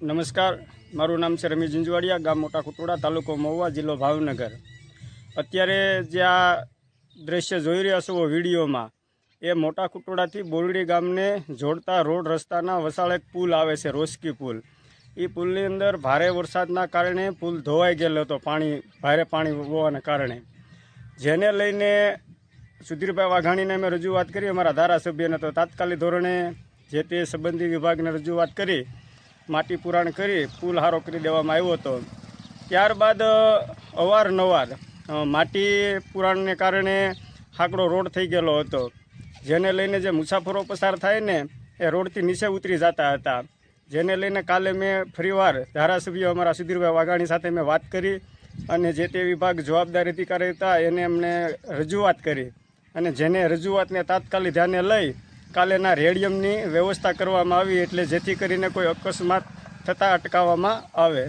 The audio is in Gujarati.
નમસ્કાર, મારું નામ છે રમેશ ઝીંઝવાડિયા, ગામ મોટા કુટોડા, તાલુકો મહુવા, જિલ્લો ભાવનગર। અત્યારે જે આ દ્રશ્ય જોઈ રહ્યા છો વિડીયોમાં, એ મોટા કુટોડાથી બોરડી ગામને જોડતા રોડ રસ્તાના વસાળ એક પુલ આવે છે, રોસ્કી પુલ। એ પુલની અંદર ભારે વરસાદના કારણે પુલ ધોવાઈ ગયેલો હતો, ભારે પાણી હોવાને કારણે, જેને લઈને સુધીરભાઈ વાઘાણીને અમે રજૂઆત કરી, અમારા ધારાસભ્યને। તો તાત્કાલિક ધોરણે જે તે સંબંધી વિભાગને રજૂઆત કરી માટી પુરાણ કરી પુલ હારો કરી દેવામાં આવ્યો હતો। ત્યારબાદ અવારનવાર માટી પુરાણને કારણે હાકડો રોડ થઈ ગયેલો હતો, જેને લઈને જે મુસાફરો પસાર થાય ને એ રોડથી નીચે ઉતરી જતા હતા, જેને લઈને કાલે મેં ફરીવાર ધારાસભ્ય અમારા સુધીરભાઈ વાઘાણી સાથે મેં વાત કરી અને જે તે વિભાગ જવાબદાર અધિકારી હતા એને અમને રજૂઆત કરી અને જેને રજૂઆતને તાત્કાલિક ધ્યાને લઈ કાલેના રેડિયમની વ્યવસ્થા કરવામાં આવી, એટલે જેથી કરીને કોઈ અકસ્માત થતાં અટકાવવામાં આવે।